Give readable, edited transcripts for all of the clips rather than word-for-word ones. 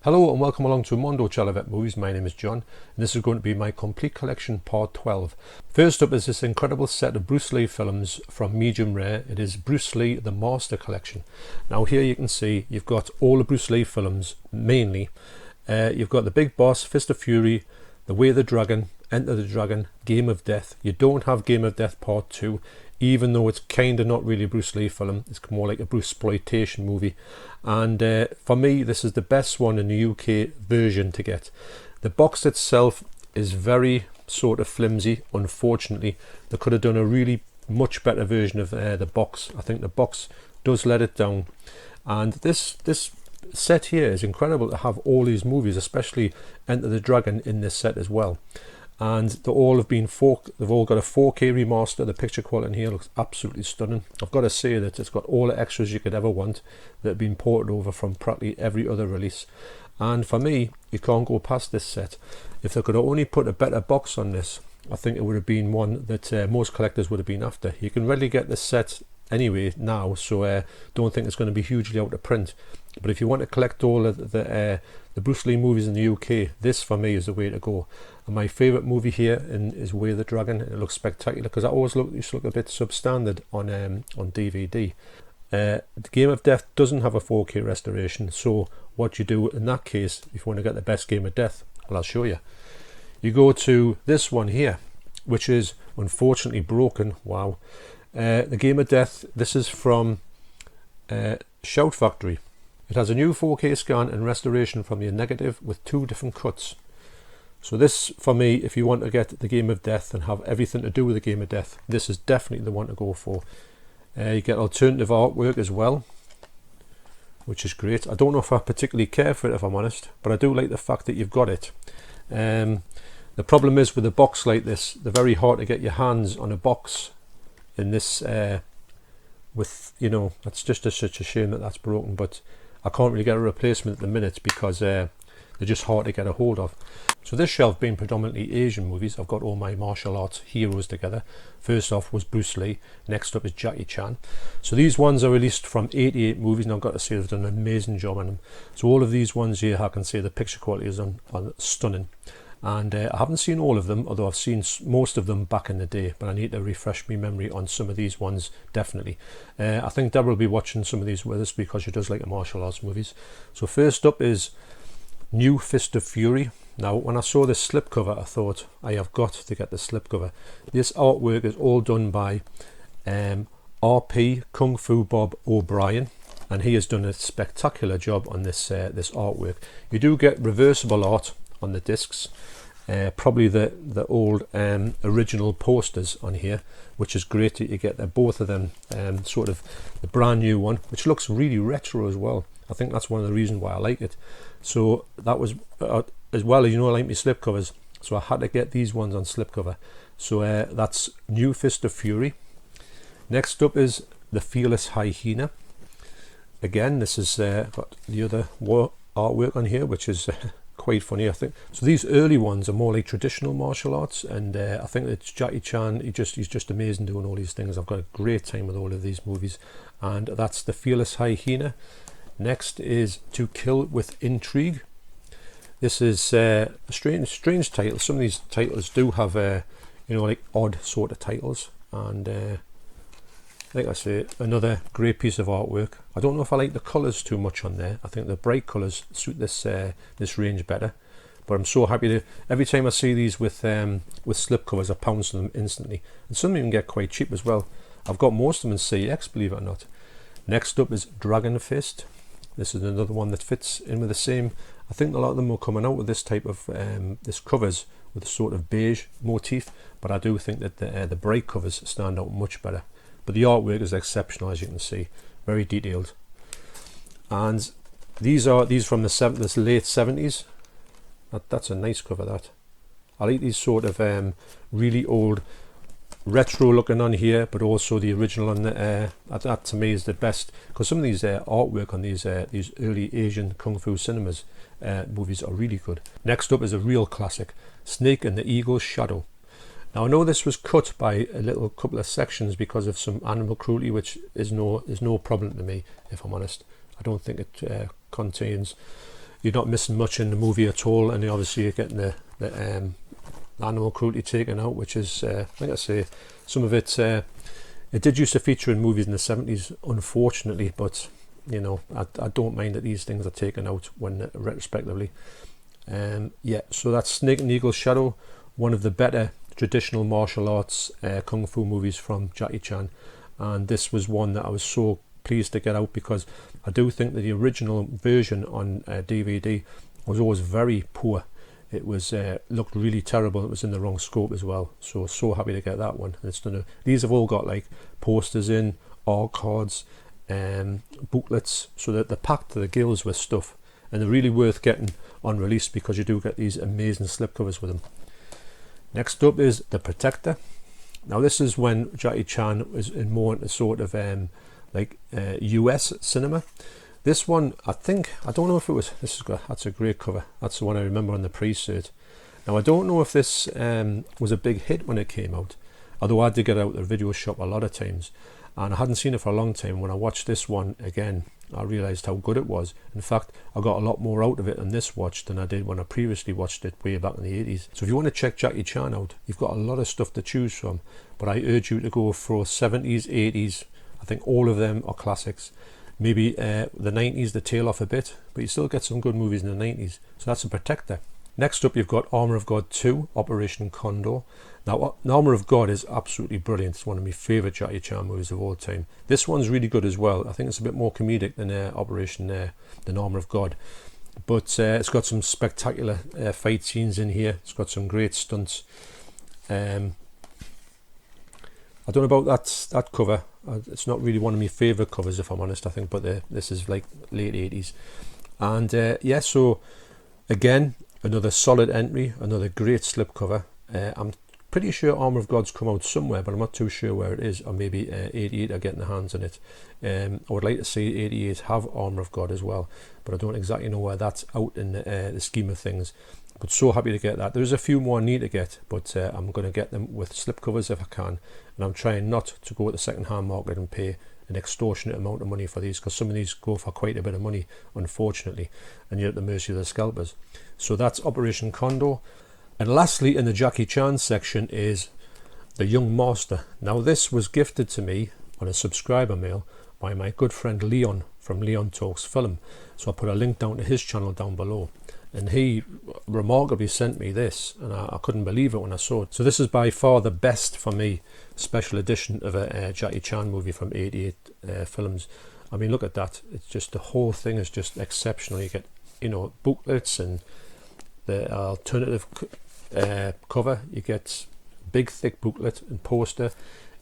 Hello and welcome along to Mondo Chalavet Movies. My name is John and this is going to be my complete collection part 12. First up is this incredible set of Bruce Lee films from Medium Rare. It is Bruce Lee The Master Collection. Now here you can see you've got all the Bruce Lee films mainly. You've got The Big Boss, Fist of Fury, The Way of the Dragon, Enter the Dragon, Game of Death. You don't have Game of Death part 2. Even though it's kind of not really a Bruce Lee film, it's more like a Bruce-sploitation movie. And for me, this is the best one in the UK version to get. The box itself is very sort of flimsy, unfortunately. They could have done a really much better version of the box. I think the box does let it down. And this set here is incredible to have all these movies, especially Enter the Dragon in this set as well. And they've all got a 4K remaster. The picture quality in here looks absolutely stunning. I've got to say that it's got all the extras you could ever want that have been ported over from practically every other release. And for me, you can't go past this set. If they could have only put a better box on this, I think it would have been one that most collectors would have been after. You can readily get this set anyway now, so don't think it's going to be hugely out of print. But if you want to collect all of the Bruce Lee movies in the UK, this for me is the way to go. And my favourite movie here is Way of the Dragon. It looks spectacular because I always used to look a bit substandard on DVD. The Game of Death doesn't have a 4K restoration, so what you do in that case, if you want to get the best Game of Death, well, I'll show you. You go to this one here, which is unfortunately broken. Wow. The Game of Death, this is from Shout Factory. It has a new 4K scan and restoration from the negative with 2 different cuts. So this, for me, if you want to get the Game of Death and have everything to do with the Game of Death, this is definitely the one to go for. You get alternative artwork as well, which is great. I don't know if I particularly care for it, if I'm honest, but I do like the fact that you've got it. The problem is with a box like this, they're very hard to get your hands on a box in this, that's just such a shame that that's broken, but I can't really get a replacement at the minute because they're just hard to get a hold of. So this shelf being predominantly Asian movies, I've got all my martial arts heroes together. First off was Bruce Lee, next up is Jackie Chan. So these ones are released from 88 movies, and I've got to say they've done an amazing job on them. So all of these ones here, I can say the picture quality is stunning. And I haven't seen all of them, although I've seen most of them back in the day, but I need to refresh my memory on some of these ones, definitely. I think Deborah will be watching some of these with us because she does like the martial arts movies. So first up is New Fist of Fury. Now, when I saw this slipcover, I thought, I have got to get the slipcover. This artwork is all done by RP Kung Fu Bob O'Brien, and he has done a spectacular job on this artwork. You do get reversible art on the discs, probably the old original posters on here, which is great that you get both of them, sort of the brand new one, which looks really retro as well. I think that's one of the reasons why I like it. So that was as well, I like my slipcovers, so I had to get these ones on slipcover. So that's New Fist of Fury. Next up is The Fearless Hyena. Again, this is got the other artwork on here, which is quite funny, I think. So these early ones are more like traditional martial arts, and I think it's Jackie Chan. He's just amazing doing all these things. I've got a great time with all of these movies, and that's The Fearless Hyena. Next is To Kill with Intrigue. This is a strange title. Some of these titles do have like odd sort of titles, and like I say, another great piece of artwork. I don't know if I like the colours too much on there. I think the bright colours suit this range better. But I'm so happy to, every time I see these with slip covers, I pounce on them instantly. And some of them get quite cheap as well. I've got most of them in CX, believe it or not. Next up is Dragon Fist. This is another one that fits in with the same. I think a lot of them are coming out with this type of this covers with a sort of beige motif, but I do think that the bright covers stand out much better. But the artwork is exceptional, as you can see, very detailed. And these from the late 70s. That's a nice cover. That I like these sort of really old retro looking on here, but also the original on the that to me is the best, because some of these artwork on these early Asian kung fu cinemas movies are really good. Next up is a real classic, Snake and the Eagle's Shadow. Now I know this was cut by a couple of sections because of some animal cruelty, which is no problem to me, if I'm honest. I don't think it contains you're not missing much in the movie at all, and obviously you're getting the animal cruelty taken out, which is, like I say, some of it, it did used to feature in movies in the 70s, unfortunately, but you know, I don't mind that these things are taken out when retrospectively. Yeah, so that's Snake and Eagle's Shadow, one of the better traditional martial arts kung fu movies from Jackie Chan, and this was one that I was so pleased to get out, because I do think that the original version on DVD was always very poor. It was looked really terrible. It was in the wrong scope as well. So happy to get that one. And it's done. These have all got like posters in, art cards, booklets, so that they're packed to the gills with stuff, and they're really worth getting on release, because you do get these amazing slipcovers with them. Next up is The Protector. Now this is when Jackie Chan was in more into sort of US cinema. This one, I don't know if it was, that's a great cover. That's the one I remember on the pre-cert. Now I don't know if this was a big hit when it came out, although I did get out the video shop a lot of times, and I hadn't seen it for a long time. When I watched this one again, I realised how good it was. In fact, I got a lot more out of it on this watch than I did when I previously watched it way back in the 80s. So if you want to check Jackie Chan out, you've got a lot of stuff to choose from, but I urge you to go for 70s, 80s. I think all of them are classics. Maybe the 90s, they tail off a bit, but you still get some good movies in the 90s. So that's a Protector. Next up, you've got Armour of God 2, Operation Condor. Now, Armour of God is absolutely brilliant. It's one of my favourite Jackie Chan movies of all time. This one's really good as well. I think it's a bit more comedic than than Armour of God. But it's got some spectacular fight scenes in here. It's got some great stunts. I don't know about that cover. It's not really one of my favourite covers, if I'm honest, I think, but this is like late 80s. And yeah, so again, another solid entry, another great slipcover. I'm pretty sure Armour of God's come out somewhere, but I'm not too sure where it is, or maybe 88 are getting their hands on it. I would like to see 88 have Armour of God as well, but I don't exactly know where that's out in the scheme of things. But so happy to get that. There's a few more I need to get, but I'm going to get them with slipcovers if I can, and I'm trying not to go at the second-hand market and pay an extortionate amount of money for these, because some of these go for quite a bit of money, unfortunately, and you're at the mercy of the scalpers. So that's Operation Condor. And lastly, in the Jackie Chan section is The Young Master. Now this was gifted to me on a subscriber mail by my good friend Leon from Leon Talks Film. So I put a link down to his channel down below, and he remarkably sent me this, and I couldn't believe it when I saw it. So this is by far the best, for me, special edition of a Jackie Chan movie from 88 films. I mean, look at that. It's just, the whole thing is just exceptional. You get, you know, booklets and the alternative cover. You get big thick booklet and poster.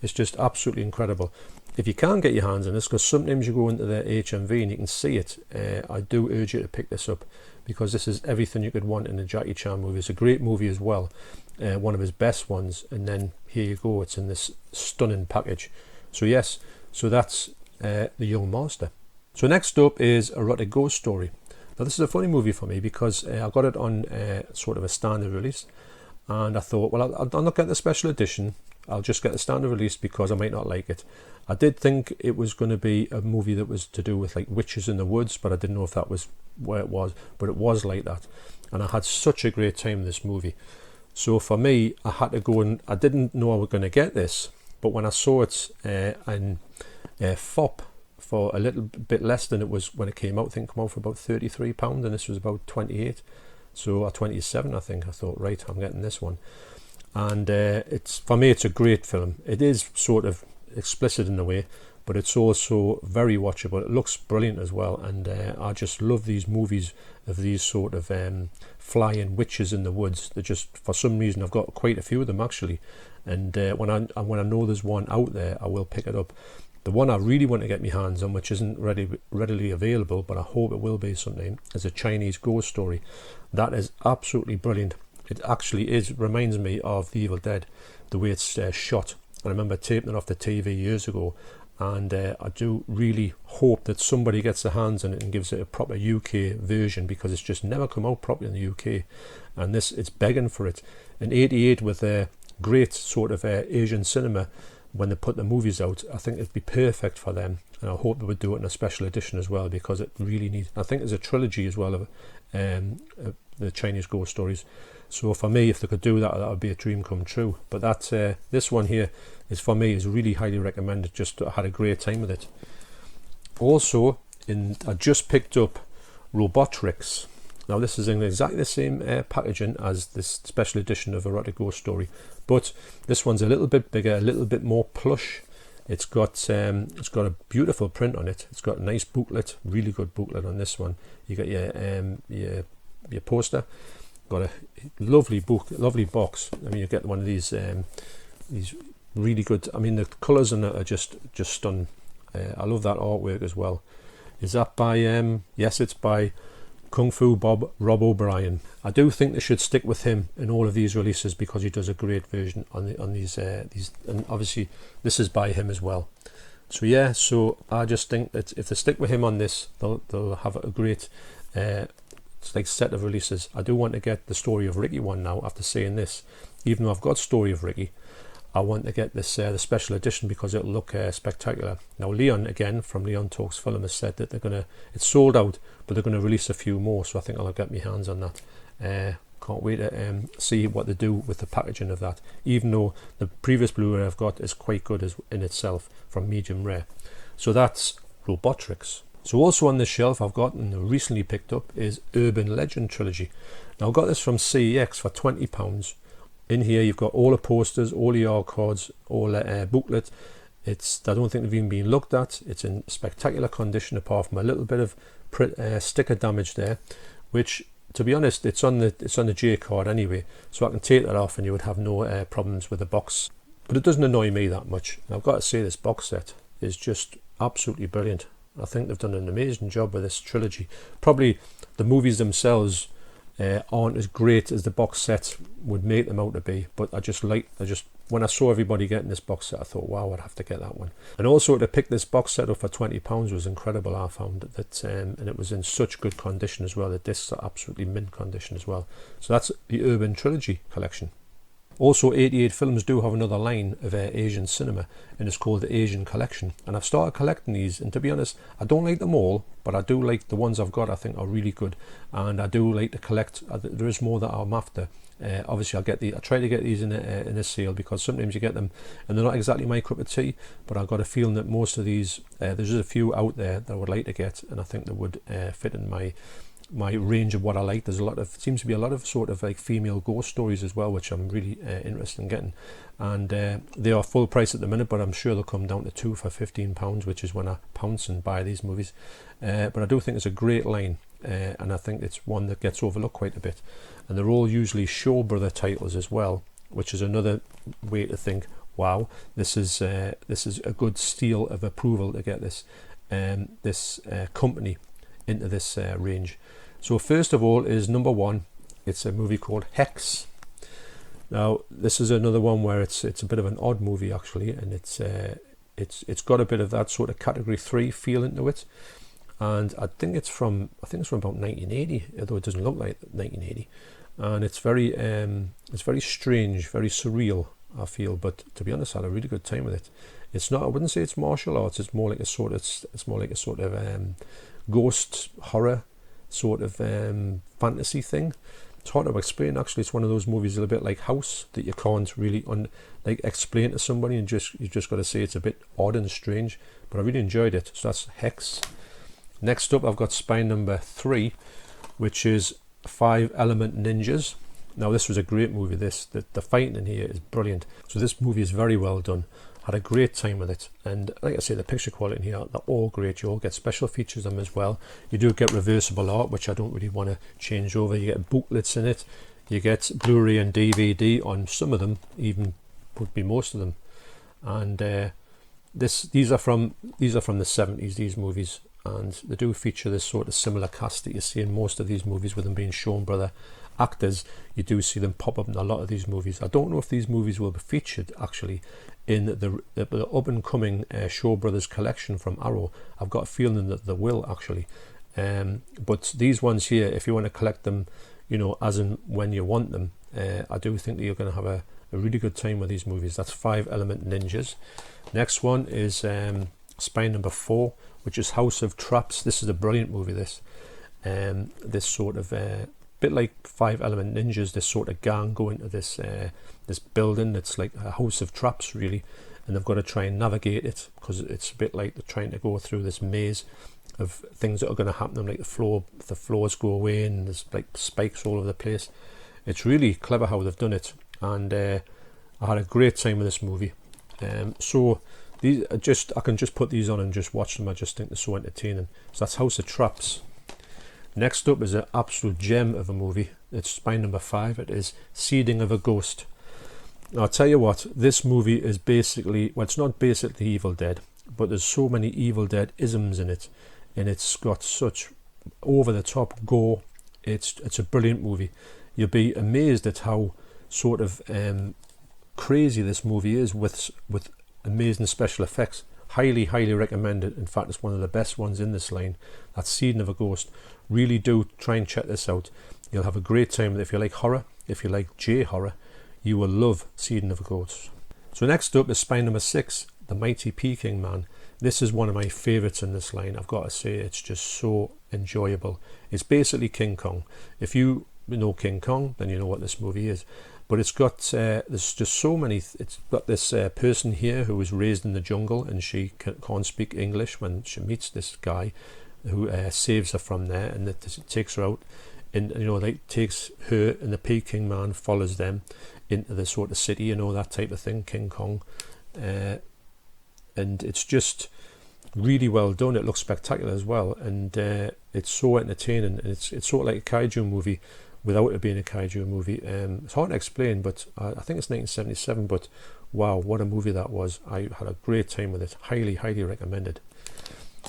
It's just absolutely incredible. If you can get your hands on this, because sometimes you go into the HMV and you can see it, I do urge you to pick this up, because this is everything you could want in a Jackie Chan movie. It's a great movie as well, one of his best ones, and then here you go, it's in this stunning package. So yes, so that's The Young Master. So next up is Erotic Ghost Story. Now this is a funny movie for me, because I got it on sort of a standard release, and I thought, well, I'll not get the special edition, I'll just get the standard release because I might not like it. I did think it was going to be a movie that was to do with like witches in the woods, but I didn't know if that was where it was, but it was like that, and I had such a great time in this movie. So for me, I had to go, and I didn't know I was going to get this, but when I saw it in FOP for a little bit less than it was when it came out, I think it came out for about £33, and this was about 28, so 27 I think. I thought, right, I'm getting this one. And it's, for me, it's a great film. It is sort of explicit in a way, but it's also very watchable. It looks brilliant as well, and I just love these movies of these sort of flying witches in the woods. They're just, for some reason, I've got quite a few of them actually, and when I know there's one out there, I will pick it up. The one I really want to get my hands on, which isn't readily available, but I hope it will be someday, is A Chinese Ghost Story. That is absolutely brilliant. It actually reminds me of The Evil Dead, the way it's shot. I remember taping it off the TV years ago, and I do really hope that somebody gets their hands on it and gives it a proper UK version, because it's just never come out properly in the UK, and it's begging for it. In 88, with a great sort of Asian cinema, when they put the movies out, I think it'd be perfect for them, and I hope they would do it in a special edition as well, because it really needs. I think there's a trilogy as well of the Chinese ghost stories. So for me, if they could do that, that would be a dream come true. But that's this one here is, for me, is really highly recommended. Just I had a great time with it. Also, I just picked up Robotrix. Now this is in exactly the same packaging as this special edition of Erotic Ghost Story, but this one's a little bit bigger, a little bit more plush. It's got a beautiful print on it. It's got a nice booklet, really good booklet on this one. You got your poster, got a lovely book, lovely box. I mean, you get one of these really good. I mean, the colours in it are just stunning. I love that artwork as well. Is that by yes, it's by Kung Fu Bob Rob O'Brien. I do think they should stick with him in all of these releases, because he does a great version on these, and obviously this is by him as well. So yeah, so I just think that if they stick with him on this, they'll have a great set of releases. I do want to get the Story of Ricky one now. After saying this, even though I've got Story of Ricky, I want to get this the special edition, because it'll look spectacular. Now Leon, again from Leon Talks Film, has said that it's sold out, but they're going to release a few more, so I think I'll get my hands on that. Can't wait to see what they do with the packaging of that, even though the previous Blu-ray I've got is quite good in itself from Medium Rare. So that's Robotrix. So also on this shelf I've got and recently picked up is Urban Legend Trilogy. Now I got this from CEX for £20. In here you've got all the posters, all the art cards, all the booklet. I don't think they've even been looked at. It's in spectacular condition, apart from a little bit of sticker damage there, which, to be honest, it's on the J card anyway, so I can take that off and you would have no problems with the box. But it doesn't annoy me that much. And I've got to say, this box set is just absolutely brilliant. I think they've done an amazing job with this trilogy. Probably the movies themselves aren't as great as the box set would make them out to be, but when I saw everybody getting this box set, I thought, wow, I'd have to get that one. And also to pick this box set up for £20 was incredible. I found that, and it was in such good condition as well. The discs are absolutely mint condition as well. So that's the Urban Trilogy collection. Also, 88 Films do have another line of Asian cinema, and it's called the Asian Collection. And I've started collecting these, and to be honest, I don't like them all, but I do like the ones I've got. I think are really good, and I do like to collect. There is more that I'm after. Obviously, I try to get these in a sale, because sometimes you get them and they're not exactly my cup of tea. But I've got a feeling that most of these, there's just a few out there that I would like to get, and I think they would fit in my range of what I like. Seems to be a lot of sort of like female ghost stories as well, which I'm really interested in getting. And they are full price at the minute, but I'm sure they'll come down to 2 for £15, which is when I pounce and buy these movies. But I do think it's a great line, and I think it's one that gets overlooked quite a bit. And they're all usually Shaw Brother titles as well, which is another way to think, wow, this is a good seal of approval to get this company into this range. So first of all is number one. It's a movie called Hex. Now this is another one where it's a bit of an odd movie actually, and it's got a bit of that sort of category 3 feel into it. And I think it's from about 1980, although it doesn't look like 1980. And it's very strange, very surreal, I feel. But to be honest, I had a really good time with it. It's not. I wouldn't say it's martial arts. It's more like a sort of ghost horror sort of fantasy thing. It's hard to explain actually. It's one of those movies a little bit like House that you can't really explain to somebody, and you just got to say it's a bit odd and strange. But I really enjoyed it. So that's Hex. Next up, I've got spine number 3, which is 5 Element Ninjas. Now this was a great movie. The fighting in here is brilliant. So this movie is very well done. Had a great time with it, and like I say, the picture quality in here, they're all great. You all get special features on them as well. You do get reversible art, which I don't really want to change over. You get booklets in it. You get Blu-ray and DVD on some of them, even would be most of them. And these are from the 70s. These movies, and they do feature this sort of similar cast that you see in most of these movies, with them being Shaw Brother actors. You do see them pop up in a lot of these movies. I don't know if these movies will be featured actually in the up and coming Shaw Brothers collection from Arrow. I've got a feeling that they will actually. But these ones here, if you want to collect them, as and when you want them, I do think that you're going to have a really good time with these movies. That's 5 Element Ninjas. Next one is Spine number 4, which is House of Traps. This is a brilliant movie, this sort of bit like 5 Element Ninjas, this sort of gang go into this this building that's like a house of traps really, and they've got to try and navigate it, because it's a bit like they're trying to go through this maze of things that are going to happen to them, like the floors go away and there's like spikes all over the place. It's really clever how they've done it, and I had a great time with this movie. So these I can just put these on and just watch them. I just think they're so entertaining. So that's House of Traps. Next up is an absolute gem of a movie. It's Spine number 5. It is Seeding of a Ghost. Now, I'll tell you what, this movie is basically, well, it's not basically Evil Dead, but there's so many Evil Dead isms in it, and it's got such over-the-top gore. It's a brilliant movie. You'll be amazed at how sort of crazy this movie is with amazing special effects. Highly recommend it. In fact, it's one of the best ones in this line. That's Seeding of a Ghost. Really do try and check this out. You'll have a great time. If you like horror, if you like J-horror, you will love Seeding of a Ghost. So next up is Spine number 6, The Mighty Peking Man. This is one of my favourites in this line. I've got to say, it's just so enjoyable. It's basically King Kong. If you know King Kong, then you know what this movie is. But it's got there's just so many. It's got this person here who was raised in the jungle, and she can't speak English when she meets this guy who saves her from there, and it takes her out, and like takes her, and the Peking Man follows them into the sort of city, that type of thing, King Kong, and it's just really well done. It looks spectacular as well, and it's so entertaining. And it's sort of like a kaiju movie without it being a kaiju movie. It's hard to explain, but I think it's 1977, but wow, what a movie that was. I had a great time with it. Highly recommended.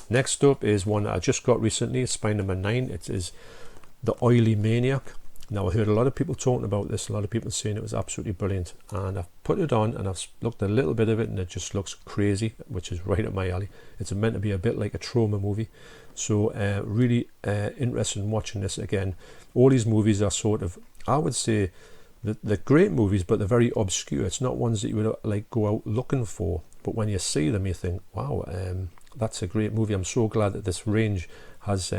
Next up is one that I just got recently. It's Spine number 9. It is The Oily Maniac. Now, I heard a lot of people talking about this, a lot of people saying it was absolutely brilliant, and I've put it on and I've looked a little bit of it, and it just looks crazy, which is right up my alley. It's meant to be a bit like a trauma movie, so really interested in watching this again. All these movies are sort of, I would say, they're great movies, but they're very obscure. It's not ones that you would like go out looking for, but when you see them you think, wow, that's a great movie. I'm so glad that this range has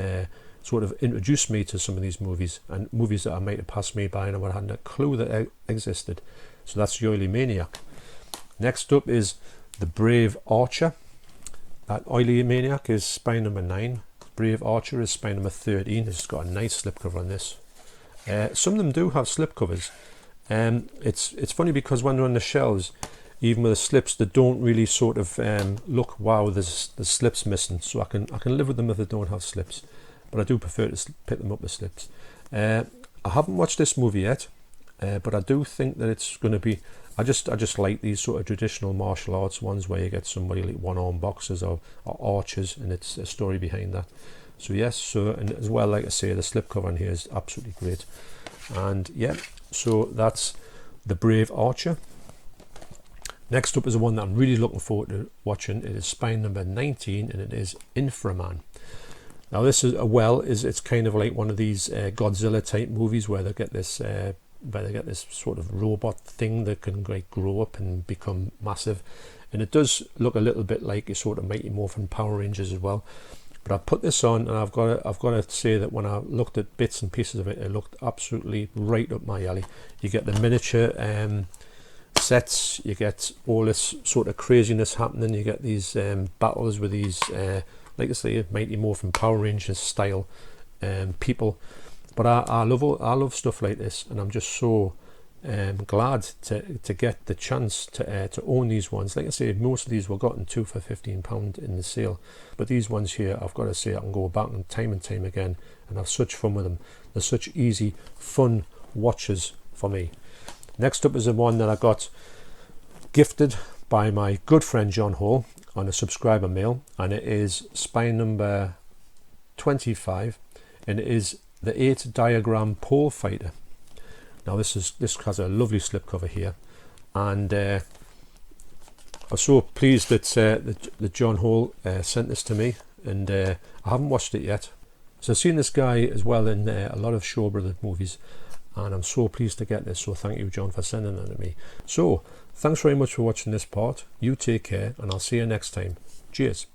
sort of introduced me to some of these movies, and movies that I might have passed me by and I hadn't a clue that existed. So that's the Oily Maniac. Next up is The Brave Archer. That Oily Maniac is Spine number 9. Brave Archer is Spine number 13. It's got a nice slipcover on this. Some of them do have slipcovers. It's funny because when they're on the shelves, even with the slips, they don't really sort of look, wow, there's slips missing. So I can live with them if they don't have slips, but I do prefer to pick them up with slips. I haven't watched this movie yet, but I do think that it's going to be. I just like these sort of traditional martial arts ones where you get somebody like one-arm boxers or archers, and it's a story behind that. So yes, and as well, like I say, the slipcover on here is absolutely great. And yeah, so that's The Brave Archer. Next up is the one that I'm really looking forward to watching. It is Spine number 19, and it is Inframan. Now this is it's kind of like one of these Godzilla type movies where they get this sort of robot thing that can like grow up and become massive, and it does look a little bit like a sort of Mighty Morphin Power Rangers as well. But I put this on, and I've got to say that when I looked at bits and pieces of it, it looked absolutely right up my alley. You get the miniature sets, you get all this sort of craziness happening, you get these battles with these like I say, Mighty Morphin Power Rangers style people. But I love stuff like this, and I'm just so glad to get the chance to own these ones. Like I say, most of these were gotten 2 for £15 in the sale, but these ones here, I've got to say, I can go back and time again and have such fun with them. They're such easy, fun watches for me. Next up is the one that I got gifted by my good friend John Hall on a subscriber mail, and it is Spine number 25, and it is the 8 diagram pole fighter. Now this has a lovely slipcover here, and I was so pleased that John Hall sent this to me, and I haven't watched it yet. So I've seen this guy as well in a lot of Shaw Brothers movies, and I'm so pleased to get this, so thank you, John, for sending them to me. So thanks very much for watching this part. You take care, and I'll see you next time. Cheers.